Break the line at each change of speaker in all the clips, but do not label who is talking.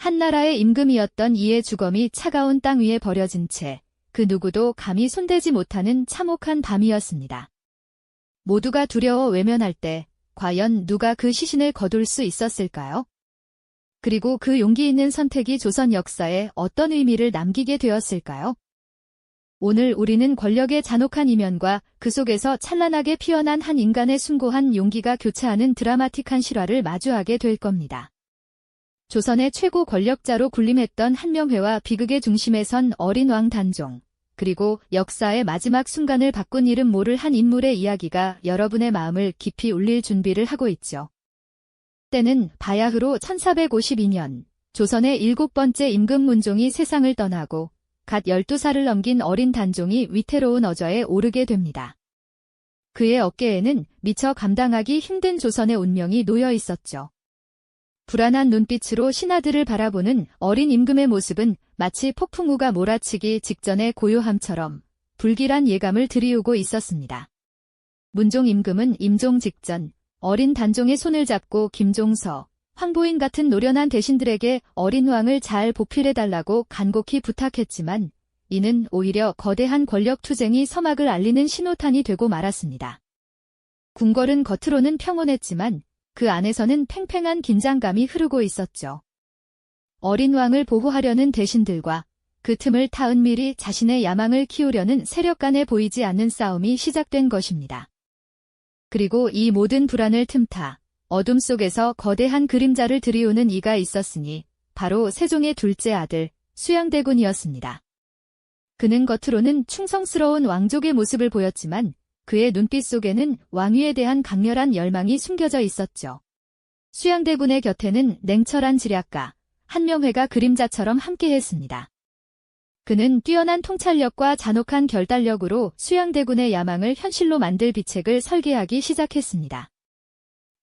한나라의 임금이었던 이의 주검이 차가운 땅 위에 버려진 채 그 누구도 감히 손대지 못하는 참혹한 밤이었습니다. 모두가 두려워 외면할 때 과연 누가 그 시신을 거둘 수 있었을까요? 그리고 그 용기 있는 선택이 조선 역사에 어떤 의미를 남기게 되었을까요? 오늘 우리는 권력의 잔혹한 이면과 그 속에서 찬란하게 피어난 한 인간의 숭고한 용기가 교차하는 드라마틱한 실화를 마주하게 될 겁니다. 조선의 최고 권력자로 군림했던 한명회와 비극의 중심에 선 어린 왕 단종, 그리고 역사의 마지막 순간을 바꾼 이름 모를 한 인물의 이야기가 여러분의 마음을 깊이 울릴 준비를 하고 있죠. 때는 바야흐로 1452년, 조선의 7번째 임금 문종이 세상을 떠나고 갓 12살을 넘긴 어린 단종이 위태로운 어좌에 오르게 됩니다. 그의 어깨에는 미처 감당하기 힘든 조선의 운명이 놓여 있었죠. 불안한 눈빛으로 신하들을 바라보는 어린 임금의 모습은 마치 폭풍우가 몰아치기 직전의 고요함처럼 불길한 예감을 드리우고 있었습니다. 문종 임금은 임종 직전 어린 단종의 손을 잡고 김종서, 황보인 같은 노련한 대신들에게 어린 왕을 잘 보필해달라고 간곡히 부탁했지만 이는 오히려 거대한 권력 투쟁이 서막을 알리는 신호탄이 되고 말았습니다. 궁궐은 겉으로는 평온했지만 그 안에서는 팽팽한 긴장감이 흐르고 있었죠. 어린 왕을 보호하려는 대신들과 그 틈을 타 은밀히 자신의 야망을 키우려는 세력 간에 보이지 않는 싸움이 시작된 것입니다. 그리고 이 모든 불안을 틈타 어둠 속에서 거대한 그림자를 들이우는 이가 있었으니 바로 세종의 둘째 아들 수양대군이었습니다. 그는 겉으로는 충성스러운 왕족의 모습을 보였지만 그의 눈빛 속에는 왕위에 대한 강렬한 열망이 숨겨져 있었죠. 수양대군의 곁에는 냉철한 지략가 한명회가 그림자처럼 함께했습니다. 그는 뛰어난 통찰력과 잔혹한 결단력으로 수양대군의 야망을 현실로 만들 비책을 설계하기 시작했습니다.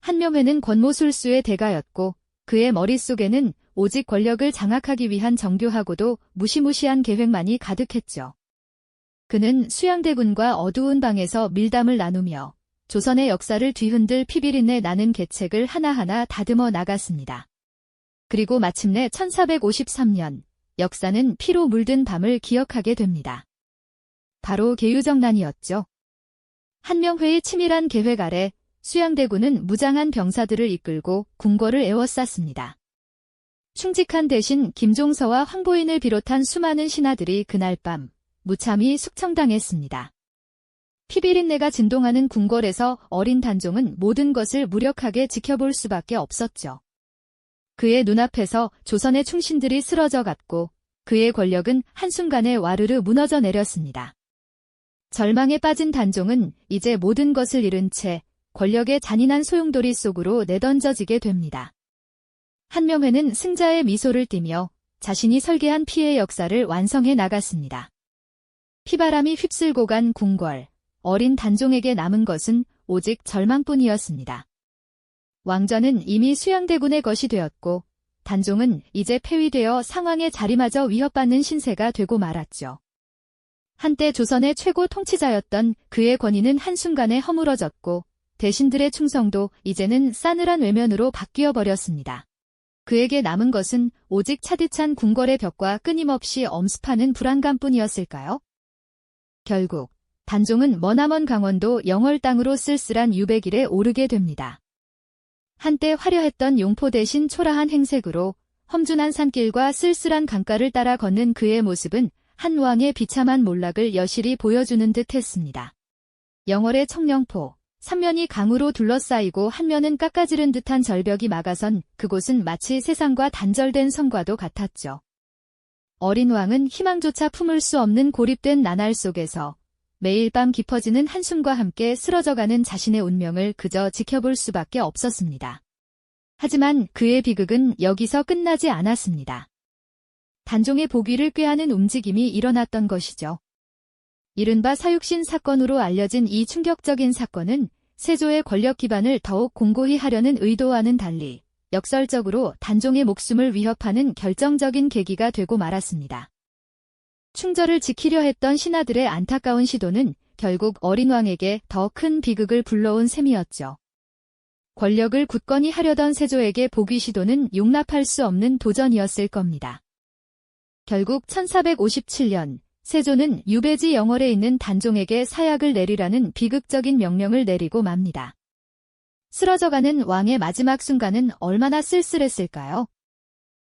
한명회는 권모술수의 대가였고 그의 머릿속에는 오직 권력을 장악하기 위한 정교하고도 무시무시한 계획만이 가득했죠. 그는 수양대군과 어두운 방에서 밀담을 나누며 조선의 역사를 뒤흔들 피비린내 나는 계책을 하나하나 다듬어 나갔습니다. 그리고 마침내 1453년 역사는 피로 물든 밤을 기억하게 됩니다. 바로 계유정난이었죠. 한명회의 치밀한 계획 아래 수양대군은 무장한 병사들을 이끌고 궁궐을 에워쌌습니다. 충직한 대신 김종서와 황보인을 비롯한 수많은 신하들이 그날 밤 무참히 숙청당했습니다. 피비린내가 진동하는 궁궐에서 어린 단종은 모든 것을 무력하게 지켜볼 수밖에 없었죠. 그의 눈앞에서 조선의 충신들이 쓰러져 갔고 그의 권력은 한순간에 와르르 무너져 내렸습니다. 절망에 빠진 단종은 이제 모든 것을 잃은 채 권력의 잔인한 소용돌이 속으로 내던져지게 됩니다. 한명회는 승자의 미소를 띠며 자신이 설계한 피해의 역사를 완성해 나갔습니다. 피바람이 휩쓸고 간 궁궐, 어린 단종에게 남은 것은 오직 절망뿐이었습니다. 왕좌는 이미 수양대군의 것이 되었고 단종은 이제 폐위되어 상왕의 자리마저 위협받는 신세가 되고 말았죠. 한때 조선의 최고 통치자였던 그의 권위는 한순간에 허물어졌고 대신들의 충성도 이제는 싸늘한 외면으로 바뀌어 버렸습니다. 그에게 남은 것은 오직 차디찬 궁궐의 벽과 끊임없이 엄습하는 불안감뿐이었을까요? 결국 단종은 머나먼 강원도 영월 땅으로 쓸쓸한 유백일에 오르게 됩니다. 한때 화려했던 용포 대신 초라한 행색으로 험준한 산길과 쓸쓸한 강가를 따라 걷는 그의 모습은 한 왕의 비참한 몰락을 여실히 보여주는 듯 했습니다. 영월의 청령포, 삼면이 강으로 둘러싸이고 한 면은 깎아지른 듯한 절벽이 막아선 그곳은 마치 세상과 단절된 성과도 같았죠. 어린 왕은 희망조차 품을 수 없는 고립된 나날 속에서 매일 밤 깊어지는 한숨과 함께 쓰러져가는 자신의 운명을 그저 지켜볼 수밖에 없었습니다. 하지만 그의 비극은 여기서 끝나지 않았습니다. 단종의 복위를 꾀하는 움직임이 일어났던 것이죠. 이른바 사육신 사건으로 알려진 이 충격적인 사건은 세조의 권력 기반을 더욱 공고히 하려는 의도와는 달리 역설적으로 단종의 목숨을 위협하는 결정적인 계기가 되고 말았습니다. 충절을 지키려 했던 신하들의 안타까운 시도는 결국 어린 왕에게 더 큰 비극을 불러온 셈이었죠. 권력을 굳건히 하려던 세조에게 복위 시도는 용납할 수 없는 도전이었을 겁니다. 결국 1457년 세조는 유배지 영월에 있는 단종에게 사약을 내리라는 비극적인 명령을 내리고 맙니다. 쓰러져가는 왕의 마지막 순간은 얼마나 쓸쓸했을까요?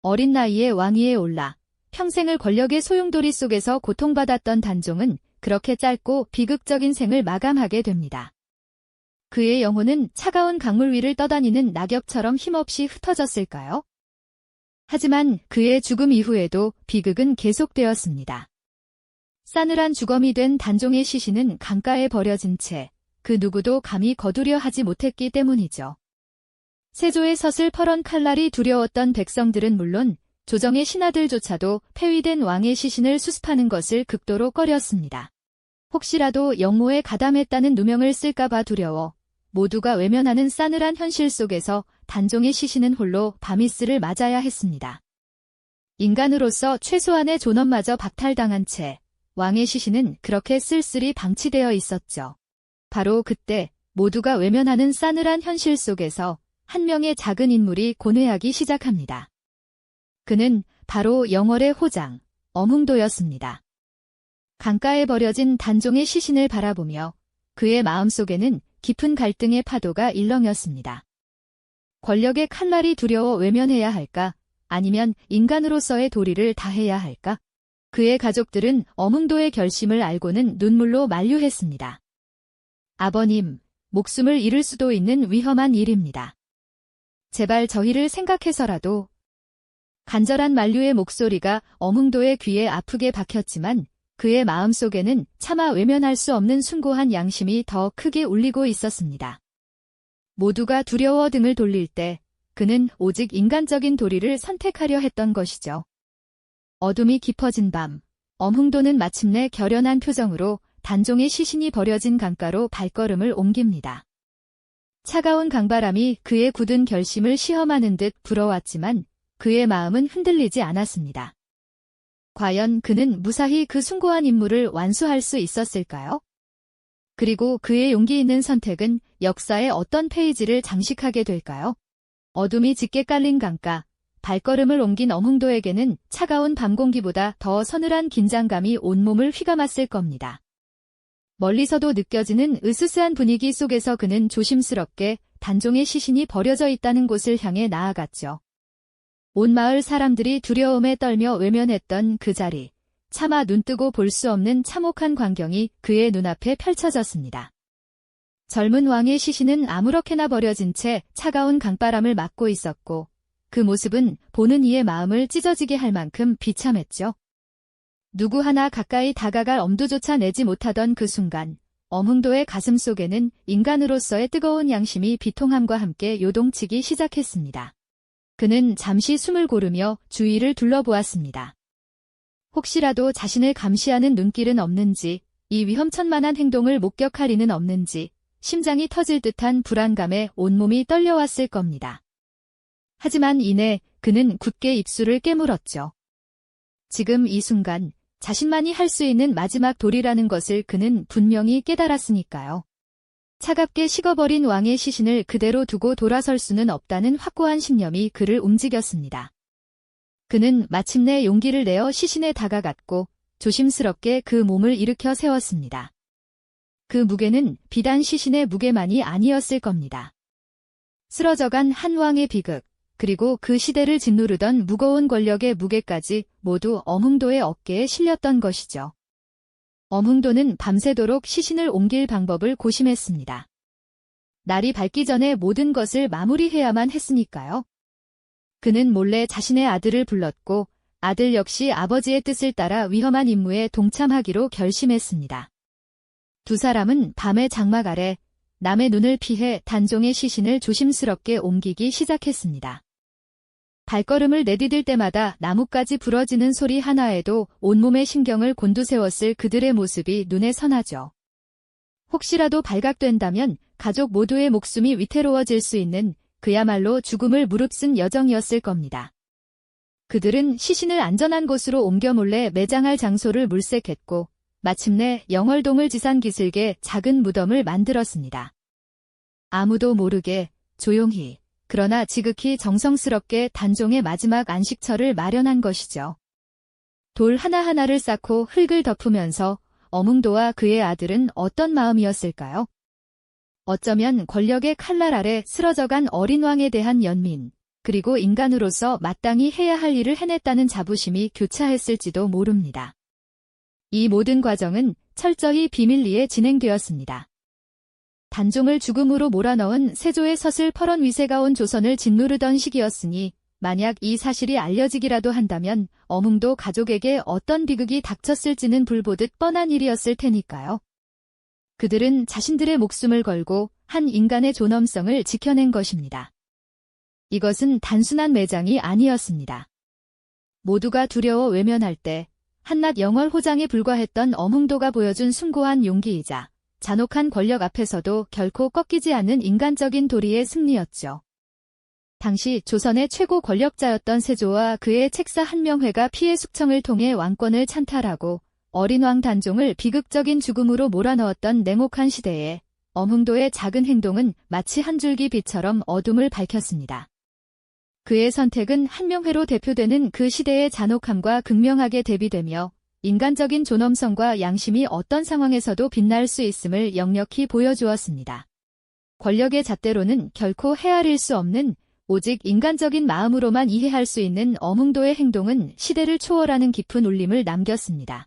어린 나이에 왕위에 올라 평생을 권력의 소용돌이 속에서 고통받았던 단종은 그렇게 짧고 비극적인 생을 마감하게 됩니다. 그의 영혼은 차가운 강물 위를 떠다니는 낙엽처럼 힘없이 흩어졌을까요? 하지만 그의 죽음 이후에도 비극은 계속되었습니다. 싸늘한 주검이 된 단종의 시신은 강가에 버려진 채 그 누구도 감히 거두려 하지 못했기 때문이죠. 세조의 서슬퍼런 칼날이 두려웠던 백성들은 물론 조정의 신하들조차도 폐위된 왕의 시신을 수습하는 것을 극도로 꺼렸습니다. 혹시라도 영모에 가담했다는 누명을 쓸까봐 두려워 모두가 외면하는 싸늘한 현실 속에서 단종의 시신은 홀로 바미스를 맞아야 했습니다. 인간으로서 최소한의 존엄마저 박탈당한 채 왕의 시신은 그렇게 쓸쓸히 방치되어 있었죠. 바로 그때 모두가 외면하는 싸늘한 현실 속에서 한 명의 작은 인물이 고뇌하기 시작합니다. 그는 바로 영월의 호장, 엄흥도였습니다. 강가에 버려진 단종의 시신을 바라보며 그의 마음속에는 깊은 갈등의 파도가 일렁였습니다. 권력의 칼날이 두려워 외면해야 할까? 아니면 인간으로서의 도리를 다해야 할까? 그의 가족들은 엄흥도의 결심을 알고는 눈물로 만류했습니다. 아버님, 목숨을 잃을 수도 있는 위험한 일입니다. 제발 저희를 생각해서라도. 간절한 만류의 목소리가 엄흥도의 귀에 아프게 박혔지만 그의 마음속에는 차마 외면할 수 없는 숭고한 양심이 더 크게 울리고 있었습니다. 모두가 두려워 등을 돌릴 때 그는 오직 인간적인 도리를 선택하려 했던 것이죠. 어둠이 깊어진 밤, 엄흥도는 마침내 결연한 표정으로 단종의 시신이 버려진 강가로 발걸음을 옮깁니다. 차가운 강바람이 그의 굳은 결심을 시험하는 듯 불어왔지만 그의 마음은 흔들리지 않았습니다. 과연 그는 무사히 그 숭고한 임무를 완수할 수 있었을까요? 그리고 그의 용기 있는 선택은 역사의 어떤 페이지를 장식하게 될까요? 어둠이 짙게 깔린 강가, 발걸음을 옮긴 엄흥도에게는 차가운 밤 공기보다 더 서늘한 긴장감이 온몸을 휘감았을 겁니다. 멀리서도 느껴지는 으스스한 분위기 속에서 그는 조심스럽게 단종의 시신이 버려져 있다는 곳을 향해 나아갔죠. 온 마을 사람들이 두려움에 떨며 외면했던 그 자리, 차마 눈뜨고 볼 수 없는 참혹한 광경이 그의 눈앞에 펼쳐졌습니다. 젊은 왕의 시신은 아무렇게나 버려진 채 차가운 강바람을 맞고 있었고 그 모습은 보는 이의 마음을 찢어지게 할 만큼 비참했죠. 누구 하나 가까이 다가갈 엄두조차 내지 못하던 그 순간 엄흥도의 가슴 속에는 인간으로서의 뜨거운 양심이 비통함과 함께 요동치기 시작했습니다. 그는 잠시 숨을 고르며 주위를 둘러보았습니다. 혹시라도 자신을 감시하는 눈길은 없는지, 이 위험천만한 행동을 목격할 이는 없는지, 심장이 터질 듯한 불안감에 온몸이 떨려왔을 겁니다. 하지만 이내 그는 굳게 입술을 깨물었죠. 지금 이 순간 자신만이 할 수 있는 마지막 도리라는 것을 그는 분명히 깨달았으니까요. 차갑게 식어버린 왕의 시신을 그대로 두고 돌아설 수는 없다는 확고한 신념이 그를 움직였습니다. 그는 마침내 용기를 내어 시신에 다가갔고 조심스럽게 그 몸을 일으켜 세웠습니다. 그 무게는 비단 시신의 무게만이 아니었을 겁니다. 쓰러져간 한 왕의 비극, 그리고 그 시대를 짓누르던 무거운 권력의 무게까지 모두 엄흥도의 어깨에 실렸던 것이죠. 엄흥도는 밤새도록 시신을 옮길 방법을 고심했습니다. 날이 밝기 전에 모든 것을 마무리해야만 했으니까요. 그는 몰래 자신의 아들을 불렀고 아들 역시 아버지의 뜻을 따라 위험한 임무에 동참하기로 결심했습니다. 두 사람은 밤의 장막 아래 남의 눈을 피해 단종의 시신을 조심스럽게 옮기기 시작했습니다. 발걸음을 내디딜 때마다 나뭇가지 부러지는 소리 하나에도 온몸의 신경을 곤두세웠을 그들의 모습이 눈에 선하죠. 혹시라도 발각된다면 가족 모두의 목숨이 위태로워질 수 있는 그야말로 죽음을 무릅쓴 여정이었을 겁니다. 그들은 시신을 안전한 곳으로 옮겨 몰래 매장할 장소를 물색했고 마침내 영월동을 지산 기슭에 작은 무덤을 만들었습니다. 아무도 모르게 조용히, 그러나 지극히 정성스럽게 단종의 마지막 안식처를 마련한 것이죠. 돌 하나하나를 쌓고 흙을 덮으면서 어몽도와 그의 아들은 어떤 마음이었을까요? 어쩌면 권력의 칼날 아래 쓰러져간 어린 왕에 대한 연민, 그리고 인간으로서 마땅히 해야 할 일을 해냈다는 자부심이 교차했을지도 모릅니다. 이 모든 과정은 철저히 비밀리에 진행되었습니다. 단종을 죽음으로 몰아넣은 세조의 서슬 펄언 위세가 온 조선을 짓누르던 시기였으니 만약 이 사실이 알려지기라도 한다면 어몽도 가족에게 어떤 비극이 닥쳤을지는 불보듯 뻔한 일이었을 테니까요. 그들은 자신들의 목숨을 걸고 한 인간의 존엄성을 지켜낸 것입니다. 이것은 단순한 매장이 아니었습니다. 모두가 두려워 외면할 때 한낱 영월호장에 불과했던 어몽도가 보여준 숭고한 용기이자 잔혹한 권력 앞에서도 결코 꺾이지 않는 인간적인 도리의 승리였죠. 당시 조선의 최고 권력자였던 세조와 그의 책사 한명회가 피해 숙청을 통해 왕권을 찬탈하고 어린 왕 단종을 비극적인 죽음으로 몰아넣었던 냉혹한 시대에 어몽도의 작은 행동은 마치 한 줄기 빛처럼 어둠을 밝혔습니다. 그의 선택은 한명회로 대표되는 그 시대의 잔혹함과 극명하게 대비되며 인간적인 존엄성과 양심이 어떤 상황에서도 빛날 수 있음을 역력히 보여주었습니다. 권력의 잣대로는 결코 헤아릴 수 없는 오직 인간적인 마음으로만 이해할 수 있는 어몽도의 행동은 시대를 초월하는 깊은 울림을 남겼습니다.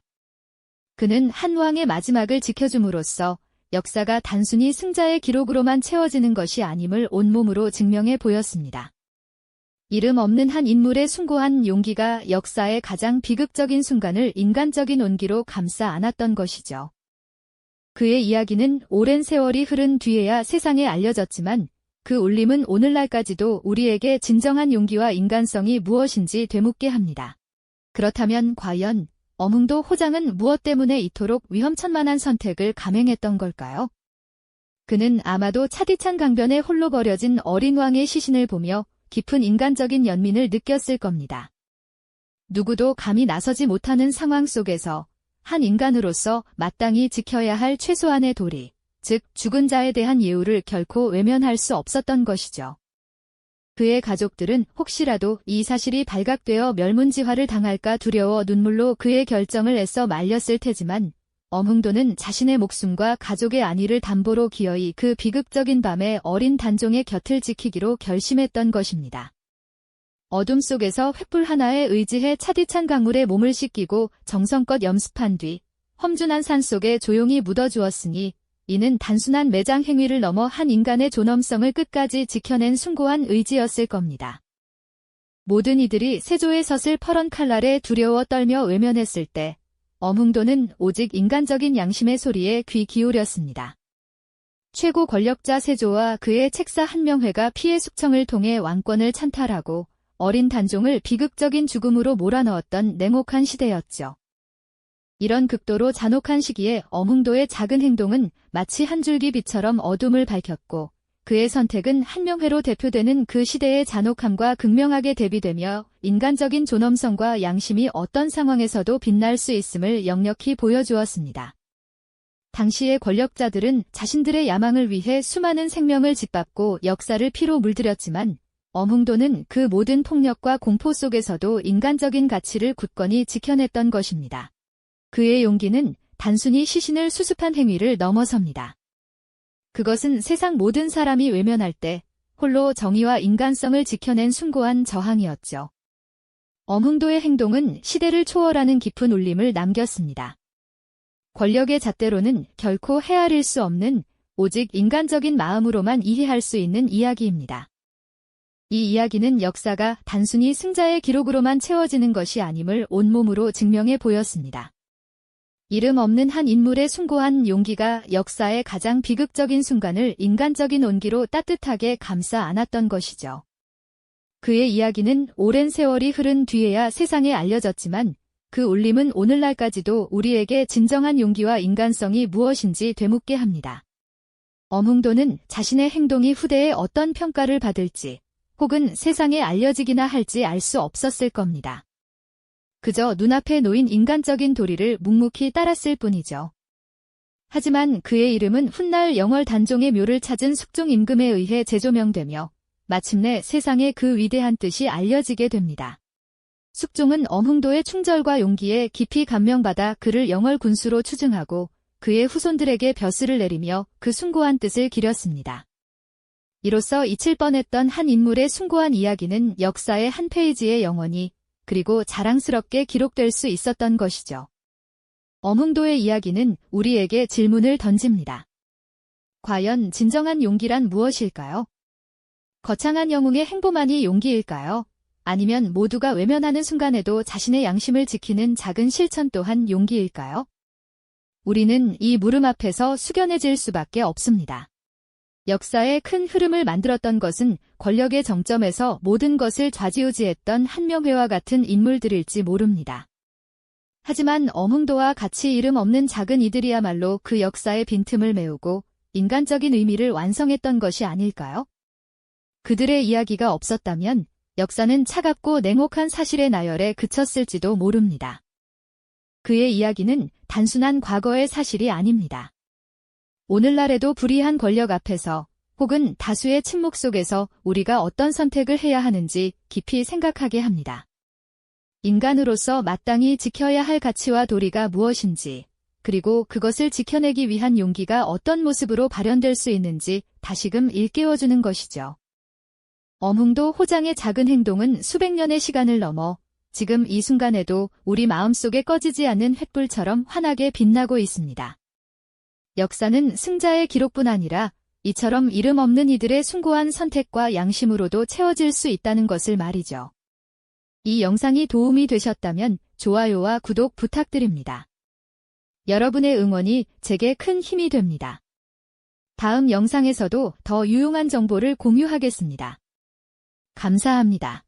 그는 한 왕의 마지막을 지켜줌으로써 역사가 단순히 승자의 기록으로만 채워지는 것이 아님을 온몸으로 증명해 보였습니다. 이름 없는 한 인물의 숭고한 용기가 역사의 가장 비극적인 순간을 인간적인 온기로 감싸 안았던 것이죠. 그의 이야기는 오랜 세월이 흐른 뒤에야 세상에 알려졌지만 그 울림은 오늘날까지도 우리에게 진정한 용기와 인간성이 무엇인지 되묻게 합니다. 그렇다면 과연 어몽도 호장은 무엇 때문에 이토록 위험천만한 선택을 감행했던 걸까요? 그는 아마도 차디찬 강변에 홀로 버려진 어린 왕의 시신을 보며 깊은 인간적인 연민을 느꼈을 겁니다. 누구도 감히 나서지 못하는 상황 속에서 한 인간으로서 마땅히 지켜야 할 최소한의 도리, 즉 죽은 자에 대한 예우를 결코 외면할 수 없었던 것이죠. 그의 가족들은 혹시라도 이 사실이 발각되어 멸문지화를 당할까 두려워 눈물로 그의 결정을 애써 말렸을 테지만 어몽도는 자신의 목숨과 가족의 안위를 담보로 기어이 그 비극적인 밤에 어린 단종의 곁을 지키기로 결심했던 것입니다. 어둠 속에서 횃불 하나에 의지해 차디찬 강물에 몸을 씻기고 정성껏 염습한 뒤 험준한 산 속에 조용히 묻어주었으니 이는 단순한 매장 행위를 넘어 한 인간의 존엄성을 끝까지 지켜낸 숭고한 의지였을 겁니다. 모든 이들이 세조의 섯을 펄언 칼날에 두려워 떨며 외면했을 때 어몽도는 오직 인간적인 양심의 소리에 귀 기울였습니다. 최고 권력자 세조와 그의 책사 한명회가 피해 숙청을 통해 왕권을 찬탈하고 어린 단종을 비극적인 죽음으로 몰아넣었던 냉혹한 시대였죠. 이런 극도로 잔혹한 시기에 어몽도의 작은 행동은 마치 한 줄기 빛처럼 어둠을 밝혔고 그의 선택은 한명회로 대표되는 그 시대의 잔혹함과 극명하게 대비되며 인간적인 존엄성과 양심이 어떤 상황에서도 빛날 수 있음을 역력히 보여주었습니다. 당시의 권력자들은 자신들의 야망을 위해 수많은 생명을 짓밟고 역사를 피로 물들였지만 어몽도는 그 모든 폭력과 공포 속에서도 인간적인 가치를 굳건히 지켜냈던 것입니다. 그의 용기는 단순히 시신을 수습한 행위를 넘어섭니다. 그것은 세상 모든 사람이 외면할 때 홀로 정의와 인간성을 지켜낸 숭고한 저항이었죠. 어몽도의 행동은 시대를 초월하는 깊은 울림을 남겼습니다. 권력의 잣대로는 결코 헤아릴 수 없는 오직 인간적인 마음으로만 이해할 수 있는 이야기입니다. 이 이야기는 역사가 단순히 승자의 기록으로만 채워지는 것이 아님을 온몸으로 증명해 보였습니다. 이름 없는 한 인물의 숭고한 용기가 역사의 가장 비극적인 순간을 인간적인 온기로 따뜻하게 감싸 안았던 것이죠. 그의 이야기는 오랜 세월이 흐른 뒤에야 세상에 알려졌지만 그 울림은 오늘날까지도 우리에게 진정한 용기와 인간성이 무엇인지 되묻게 합니다. 어몽도는 자신의 행동이 후대에 어떤 평가를 받을지 혹은 세상에 알려지기나 할지 알 수 없었을 겁니다. 그저 눈앞에 놓인 인간적인 도리를 묵묵히 따랐을 뿐이죠. 하지만 그의 이름은 훗날 영월 단종의 묘를 찾은 숙종 임금에 의해 재조명되며 마침내 세상에 그 위대한 뜻이 알려지게 됩니다. 숙종은 엄흥도의 충절과 용기에 깊이 감명받아 그를 영월 군수로 추증하고 그의 후손들에게 벼슬을 내리며 그 숭고한 뜻을 기렸습니다. 이로써 잊힐 뻔했던 한 인물의 숭고한 이야기는 역사의 한 페이지에 영원히 그리고 자랑스럽게 기록될 수 있었던 것이죠. 엄흥도의 이야기는 우리에게 질문을 던집니다. 과연 진정한 용기란 무엇일까요? 거창한 영웅의 행보만이 용기일까요? 아니면 모두가 외면하는 순간에도 자신의 양심을 지키는 작은 실천 또한 용기일까요? 우리는 이 물음 앞에서 숙연해질 수밖에 없습니다. 역사의 큰 흐름을 만들었던 것은 권력의 정점에서 모든 것을 좌지우지했던 한명회와 같은 인물들일지 모릅니다. 하지만 엄흥도와 같이 이름 없는 작은 이들이야말로 그 역사의 빈틈을 메우고 인간적인 의미를 완성했던 것이 아닐까요? 그들의 이야기가 없었다면 역사는 차갑고 냉혹한 사실의 나열에 그쳤을지도 모릅니다. 그의 이야기는 단순한 과거의 사실이 아닙니다. 오늘날에도 불의한 권력 앞에서 혹은 다수의 침묵 속에서 우리가 어떤 선택을 해야 하는지 깊이 생각하게 합니다. 인간으로서 마땅히 지켜야 할 가치와 도리가 무엇인지, 그리고 그것을 지켜내기 위한 용기가 어떤 모습으로 발현될 수 있는지 다시금 일깨워주는 것이죠. 엄흥도 호장의 작은 행동은 수백 년의 시간을 넘어 지금 이 순간에도 우리 마음속에 꺼지지 않는 횃불처럼 환하게 빛나고 있습니다. 역사는 승자의 기록뿐 아니라 이처럼 이름 없는 이들의 숭고한 선택과 양심으로도 채워질 수 있다는 것을 말이죠. 이 영상이 도움이 되셨다면 좋아요와 구독 부탁드립니다. 여러분의 응원이 제게 큰 힘이 됩니다. 다음 영상에서도 더 유용한 정보를 공유하겠습니다. 감사합니다.